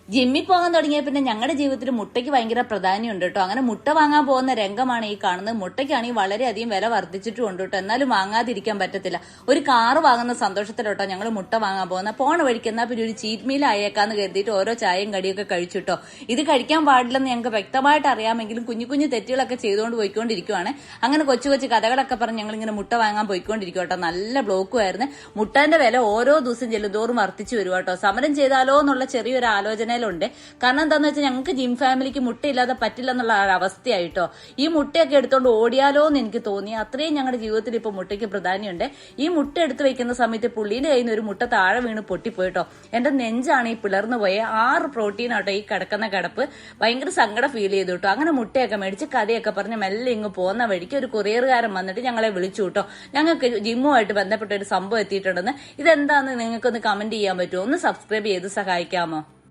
ജിമ്മിൽ പോകാൻ തുടങ്ങിയ പിന്നെ ഞങ്ങളുടെ ജീവിതത്തിൽ മുട്ടയ്ക്ക് ഭയങ്കര പ്രാധാന്യമുണ്ട് കേട്ടോ. അങ്ങനെ മുട്ട വാങ്ങാൻ പോകുന്ന രംഗമാണ് ഈ കാണുന്നത്. മുട്ടയ്ക്കാണെങ്കിൽ വളരെയധികം വില വർദ്ധിച്ചിട്ടുണ്ട് കേട്ടോ. എന്നാലും വാങ്ങാതിരിക്കാൻ പറ്റത്തില്ല. ഒരു കാറ് വാങ്ങുന്ന സന്തോഷത്തിലോട്ടോ ഞങ്ങൾ മുട്ട വാങ്ങാൻ പോകുന്ന. പോണ വഴിക്കുന്ന പിന്നെ ഒരു ചീറ്റ് മീൽ ആയേക്കാന്ന് കരുതിയിട്ട് ഓരോ ചായയും കടിയൊക്കെ കഴിച്ചിട്ടോ. ഇത് കഴിക്കാൻ പാടില്ലെന്ന് ഞങ്ങൾക്ക് വ്യക്തമായിട്ട് അറിയാമെങ്കിലും കുഞ്ഞു കുഞ്ഞു തെറ്റുകളൊക്കെ ചെയ്തുകൊണ്ട് പോയിക്കൊണ്ടിരിക്കുവാണ്. അങ്ങനെ കൊച്ചു കൊച്ചു കഥകളൊക്കെ പറഞ്ഞ് ഞങ്ങൾ ഇങ്ങനെ മുട്ട വാങ്ങാൻ പോയിക്കൊണ്ടിരിക്കും കേട്ടോ. നല്ല ബ്ലോക്കുമായിരുന്നു. മുട്ടന്റെ വില ഓരോ ദിവസം ചെല്ലുന്തോറും വർദ്ധിച്ചു വരും കേട്ടോ. സമരം ചെയ്താലോ എന്നുള്ള ചെറിയൊരു ആലോചന ഉണ്ട്. കാരണം എന്താന്ന് വെച്ചാൽ ഞങ്ങൾക്ക് ജിം ഫാമിലിക്ക് മുട്ടയില്ലാതെ പറ്റില്ല എന്നുള്ള അവസ്ഥയായിട്ടോ. ഈ മുട്ടയൊക്കെ എടുത്തോണ്ട് ഓടിയാലോ എന്ന് എനിക്ക് തോന്നി. അത്രയും ഞങ്ങളുടെ ജീവിതത്തിൽ ഇപ്പൊ മുട്ടയ്ക്ക് പ്രാധാന്യമുണ്ട്. ഈ മുട്ട എടുത്ത് വെക്കുന്ന സമയത്ത് പുള്ളിയുടെ കയ്യിൽ നിന്ന് ഒരു മുട്ട താഴെ വീണ് പൊട്ടിപ്പോയിട്ടോ. എന്റെ നെഞ്ചാണ് ഈ പിളർന്നു പോയെ. 6 പ്രോട്ടീനാട്ടോ ഈ കിടക്കുന്ന കിടപ്പ്. ഭയങ്കര സങ്കടം ഫീൽ ചെയ്തു കേട്ടോ. അങ്ങനെ മുട്ടയൊക്കെ മേടിച്ച് കഥയൊക്കെ പറഞ്ഞ് മെല്ലെ ഇങ്ങ് പോകുന്ന വഴിക്ക് ഒരു കൊറിയറുകാരൻ വന്നിട്ട് ഞങ്ങളെ വിളിച്ചു കേട്ടോ. ഞങ്ങൾക്ക് ജിമ്മുമായിട്ട് ബന്ധപ്പെട്ട ഒരു സംഭവം എത്തിയിട്ടുണ്ടെന്ന്. ഇതെന്താന്ന് നിങ്ങൾക്കൊന്ന് കമന്റ് ചെയ്യാൻ പറ്റുമോ? ഒന്ന് സബ്സ്ക്രൈബ് ചെയ്ത് സഹായിക്കാമോ?